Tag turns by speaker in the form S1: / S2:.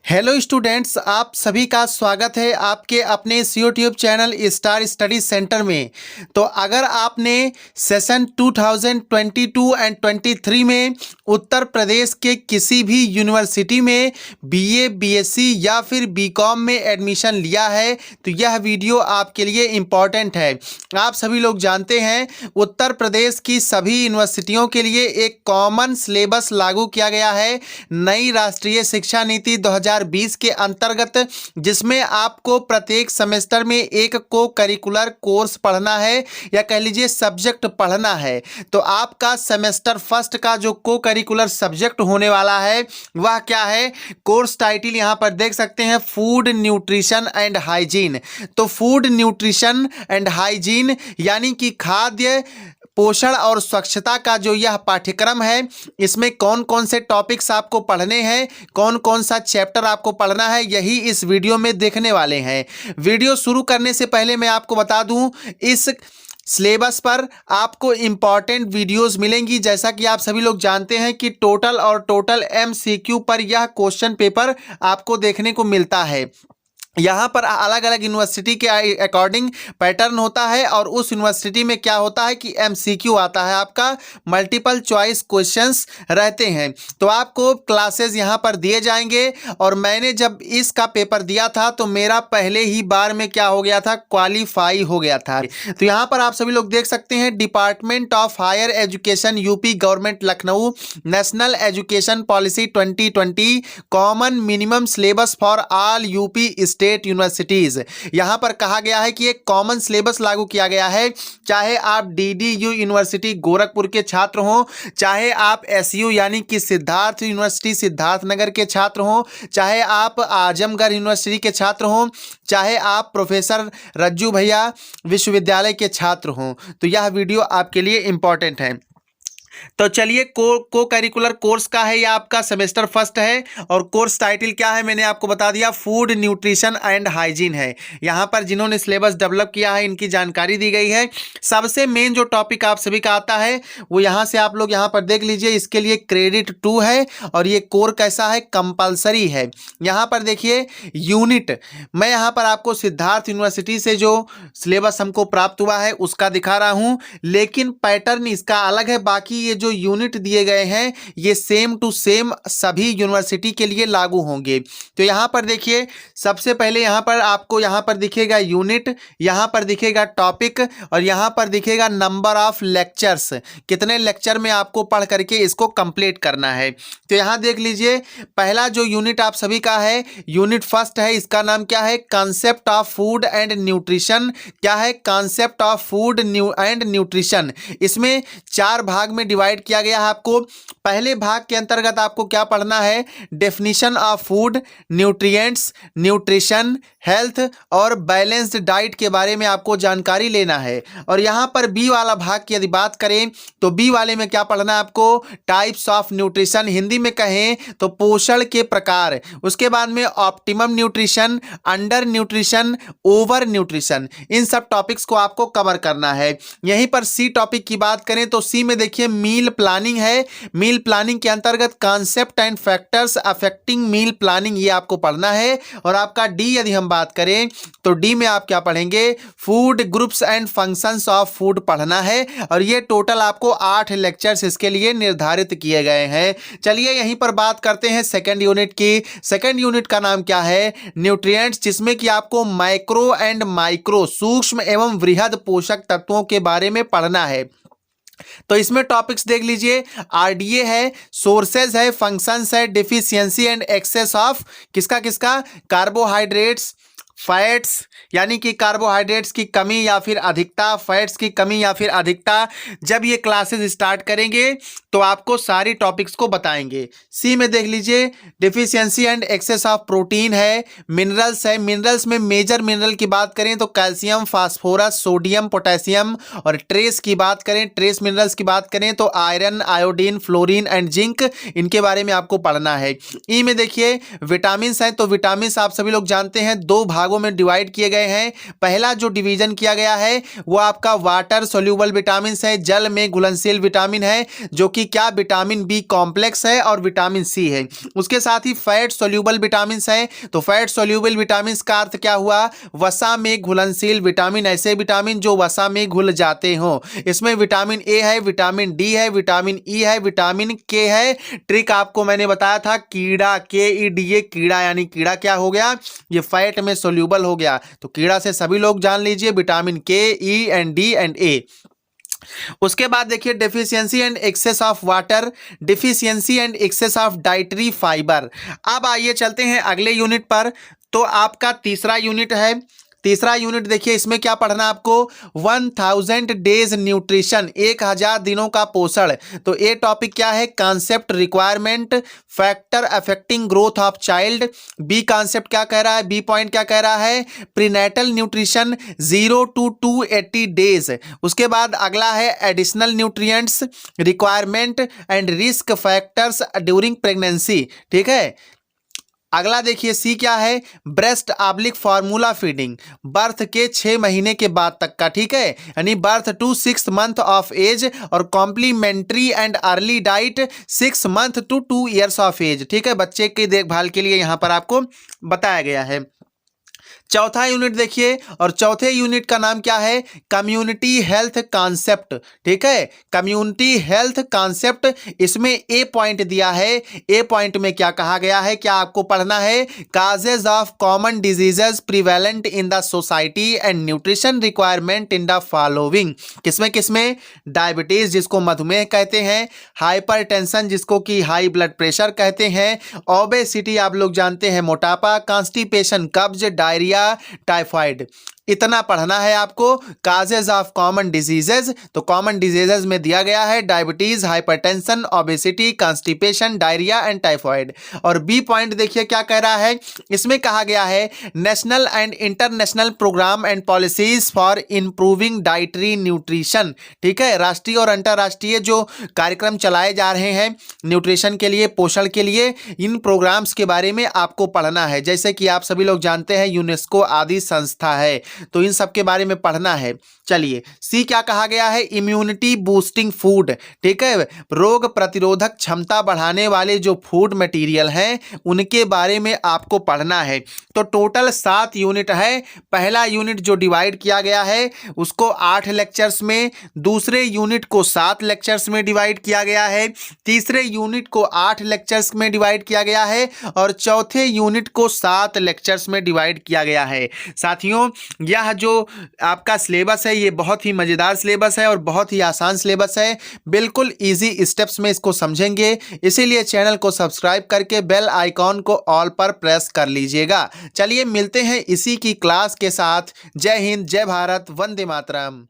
S1: Hello students, आप सभी का स्वागत है आपके अपने इस YouTube channel star study centre में। तो अगर आपने सेशन 2022 एंड 23 में उत्तर प्रदेश के किसी भी यूनिवर्सिटी में बीए, बीएससी या फिर बीकॉम में एडमिशन लिया है तो यह वीडियो आपके लिए इम्पॉर्टेंट है। आप सभी लोग जानते हैं उत्तर प्रदेश की सभी यूनिवर्सिटियों के लिए एक कॉमन सिलेबस लागू किया गया है नई राष्ट्रीय शिक्षा नीति 2020 के अंतर्गत, जिसमें आपको प्रत्येक सेमेस्टर में एक को करिकुलर कोर्स पढ़ना है या कह लीजिए सब्जेक्ट पढ़ना है। तो आपका सेमेस्टर फर्स्ट का जो को करिकुलर सब्जेक्ट होने वाला है वह क्या है? कोर्स टाइटल यहाँ पर देख सकते हैं, फूड न्यूट्रिशन एंड हाइजीन। तो फूड न्यूट्रिशन एंड हाइजीन यानी कि खाद्य पोषण और स्वच्छता का जो यह पाठ्यक्रम है, इसमें कौन कौन से टॉपिक्स आपको पढ़ने हैं, कौन कौन सा चैप्टर आपको पढ़ना है, यही इस वीडियो में देखने वाले हैं। वीडियो शुरू करने से पहले मैं आपको बता दूं, इस सिलेबस पर आपको इम्पॉर्टेंट वीडियोस मिलेंगी। जैसा कि आप सभी लोग जानते हैं कि टोटल एमसीक्यू पर यह क्वेश्चन पेपर आपको देखने को मिलता है। यहाँ पर अलग अलग यूनिवर्सिटी के अकॉर्डिंग पैटर्न होता है और उस यूनिवर्सिटी में क्या होता है कि एमसीक्यू आता है, आपका मल्टीपल चॉइस क्वेश्चंस रहते हैं। तो आपको क्लासेस यहाँ पर दिए जाएंगे और मैंने जब इसका पेपर दिया था तो मेरा पहले ही बार में क्या हो गया था, क्वालिफाई हो गया था। तो यहाँ पर आप सभी लोग देख सकते हैं, department of higher education UP government Lucknow national education policy 2020 common minimum syllabus for all UP state universities. यहां पर कहा गया है कि एक कॉमन सिलेबस लागू किया गया है, चाहे आप डीडीयू यूनिवर्सिटी गोरखपुर के छात्र हो, चाहे आप एसयू यानी कि सिद्धार्थ यूनिवर्सिटी सिद्धार्थनगर के छात्र हो, चाहे आप आजमगढ़ यूनिवर्सिटी के छात्र हो, चाहे आप प्रोफेसर रज्जू भैया विश्वविद्यालय के छात्र हो। तो यह वीडियो आपके लिए इंपॉर्टेंट है। तो चलिए, को करिकुलर कोर्स का है, या आपका सेमेस्टर फर्स्ट है और कोर्स टाइटल क्या है मैंने आपको बता दिया, फूड न्यूट्रिशन एंड हाइजीन है। यहाँ पर जिन्होंने सिलेबस डेवलप किया है इनकी जानकारी दी गई है। सबसे मेन जो टॉपिक आप सभी का आता है वो यहाँ से आप लोग यहाँ पर देख लीजिए, इसके लिए क्रेडिट 2 है और ये कोर कैसा है, कंपल्सरी है। यहाँ पर देखिए यूनिट, मैं यहाँ पर आपको सिद्धार्थ यूनिवर्सिटी से जो सिलेबस हमको प्राप्त हुआ है उसका दिखा रहा हूँ, लेकिन पैटर्न इसका अलग है। बाकी ये जो यूनिट दिए गए हैं ये सेम टू सेम सभी यूनिवर्सिटी के लिए लागू होंगे। तो यहाँ पर देखिए, सबसे पहले यहाँ पर आपको यहाँ पर दिखेगा यूनिट, यहाँ पर दिखेगा टॉपिक और यहाँ पर दिखेगा नंबर ऑफ लेक्चर्स, कितने लेक्चर में आपको पढ़ करके इसको कंप्लीट करना है। तो यहाँ देख लीजिए, पहला जो यूनिट आप सभी का है, यूनिट फर्स्ट है, इसका नाम क्या है, concept of food and nutrition. क्या है, concept of food and nutrition. इसमें 4 भाग में डिवाइड किया गया है। आपको पहले भाग के अंतर्गत आपको क्या पढ़ना है, definition of food, nutrients, nutrition, health और बैलेंस्ड डाइट के बारे में आपको जानकारी लेना है। और यहाँ पर बी वाला भाग की यदि बात करें तो बी वाले में क्या पढ़ना है आपको, टाइप्स ऑफ न्यूट्रिशन, हिंदी में कहें तो पोषण के प्रकार। उसके बाद में optimum nutrition, under nutrition, over nutrition, इन सब टॉपिक्स को आपको कवर करना है। यहीं पर सी टॉपिक की बात करें तो सी में देखिए मील प्लानिंग है। मील प्लानिंग के अंतर्गत concept and factors affecting meal planning, ये आपको पढ़ना है। और आपका डी यदि हम बात करें तो डी में आप क्या पढ़ेंगे, food groups and functions of food पढ़ना है। और ये टोटल आपको 8 लेक्चर्स इसके लिए निर्धारित किए गए हैं। चलिए यहीं पर बात करते हैं सेकेंड यूनिट की। सेकेंड यूनिट का नाम क्या है, न्यूट्रिएंट्स, जिसमें कि आपको माइक्रो एंड माइक्रो, सूक्ष्म एवं वृहद पोषक तत्वों के बारे में पढ़ना है। तो इसमें टॉपिक्स देख लीजिए, आरडीए है, सोर्सेज है, फंक्शंस है, डिफिशियंसी एंड एक्सेस ऑफ किसका किसका, कार्बोहाइड्रेट्स, फैट्स यानी कि कार्बोहाइड्रेट्स की कमी या फिर अधिकता, फैट्स की कमी या फिर अधिकता। जब ये क्लासेस स्टार्ट करेंगे तो आपको सारी टॉपिक्स को बताएंगे। सी में देख लीजिए, deficiency and excess of protein है, मिनरल्स है। मिनरल्स में मेजर मिनरल की बात करें तो कैल्शियम, फास्फोरस, सोडियम, पोटेशियम। और ट्रेस की बात करें, ट्रेस मिनरल्स की बात करें तो iron, iodine, fluorine and zinc, इनके बारे में आपको पढ़ना है। ई में देखिए विटामिन है, तो विटामिन आप सभी लोग जानते हैं 2 भाग भागों में डिवाइड किए गए हैं। पहला जो डिवीजन किया गया है वो आपका वाटर सोल्यूबल विटामिन है, जल में घुलनशील विटामिन है, जो कि क्या विटामिन बी कॉम्प्लेक्स है और विटामिन सी है। उसके साथ ही फैट सोल्यूबल विटामिन है, तो फैट सोल्यूबल विटामिन का अर्थ क्या हुआ, वसा में घुलनशील विटामिन, ऐसे विटामिन जो वसा में घुल जाते हो। इसमें विटामिन ए है, विटामिन डी है, विटामिन ई है, विटामिन के है। ट्रिक आपको मैंने बताया था, कीड़ा, के ई डी ए, कीड़ा यानी कीड़ा क्या हो गया, ये फैट में सोल्यूबल हो गया। तो कीड़ा से सभी लोग जान लीजिए, vitamin K, E and D and A. उसके बाद देखिए deficiency and excess of water, deficiency and excess of dietary fibre. अब आइए चलते हैं अगले यूनिट पर। तो आपका तीसरा यूनिट है। तीसरा यूनिट देखिए, इसमें क्या पढ़ना आपको, 1000 डेज न्यूट्रिशन, 1000 दिनों का पोषण। तो ये टॉपिक क्या है, concept, requirement, factor affecting growth of child. B concept क्या कह रहा है, बी पॉइंट क्या कह रहा है, प्रीनेटल न्यूट्रिशन 0 to 280 डेज। उसके बाद अगला है additional nutrients, requirement and risk factors during pregnancy. ठीक है। अगला देखिए सी क्या है, breast oblique formula feeding, birth के 6 महीने के बाद तक का। ठीक है, यानी birth to 6 month of age, और complementary and early diet 6 month to 2 years of age. ठीक है, बच्चे की देखभाल के लिए यहाँ पर आपको बताया गया है। चौथा यूनिट देखिए, और चौथे यूनिट का नाम क्या है, कम्युनिटी हेल्थ कॉन्सेप्ट। ठीक है, कम्युनिटी हेल्थ कॉन्सेप्ट। इसमें ए पॉइंट दिया है। ए पॉइंट में क्या कहा गया है, क्या आपको पढ़ना है, causes of common diseases prevalent in the society and nutrition requirement in the following. किसमें किसमें, डायबिटीज जिसको मधुमेह कहते हैं, हाइपरटेंशन जिसको कि हाई ब्लड प्रेशर कहते हैं, ओबेसिटी आप लोग जानते हैं मोटापा, कॉन्स्टिपेशन कब्ज, डायरिया, टाइफाइड। इतना पढ़ना है आपको। काजेज ऑफ कॉमन डिजीजेज, तो कॉमन डिजीजेज में दिया गया है diabetes, hypertension, obesity, constipation, diarrhoea and typhoid. और बी पॉइंट देखिए क्या कह रहा है, इसमें कहा गया है national and international programme and policies for improving dietary nutrition. ठीक है, राष्ट्रीय और अंतर्राष्ट्रीय जो कार्यक्रम चलाए जा रहे हैं न्यूट्रिशन के लिए, पोषण के लिए, इन प्रोग्राम्स के बारे में आपको पढ़ना है। जैसे कि आप सभी लोग जानते हैं यूनेस्को आदि संस्था है, तो इन सब के बारे में पढ़ना है। चलिए सी क्या कहा गया है, इम्यूनिटी बूस्टिंग फूड। ठीक है, रोग प्रतिरोधक क्षमता बढ़ाने वाले जो फूड मटेरियल हैं उनके बारे में आपको पढ़ना है। तो टोटल 7 यूनिट है। पहला यूनिट जो डिवाइड किया गया है उसको 8 लेक्चर्स में, दूसरे यूनिट को 7 लेक्चर्स में डिवाइड किया गया है, तीसरे यूनिट को 8 लेक्चर्स में डिवाइड किया गया है, और चौथे यूनिट को 7 लेक्चर्स में डिवाइड किया गया है। साथियों, यह जो आपका सिलेबस है ये बहुत ही मज़ेदार सिलेबस है और बहुत ही आसान सिलेबस है। बिल्कुल इजी स्टेप्स में इसको समझेंगे, इसीलिए चैनल को सब्सक्राइब करके बेल आइकॉन को ऑल पर प्रेस कर लीजिएगा। चलिए मिलते हैं इसी की क्लास के साथ। जय हिंद, जय भारत, वंदे मातरम।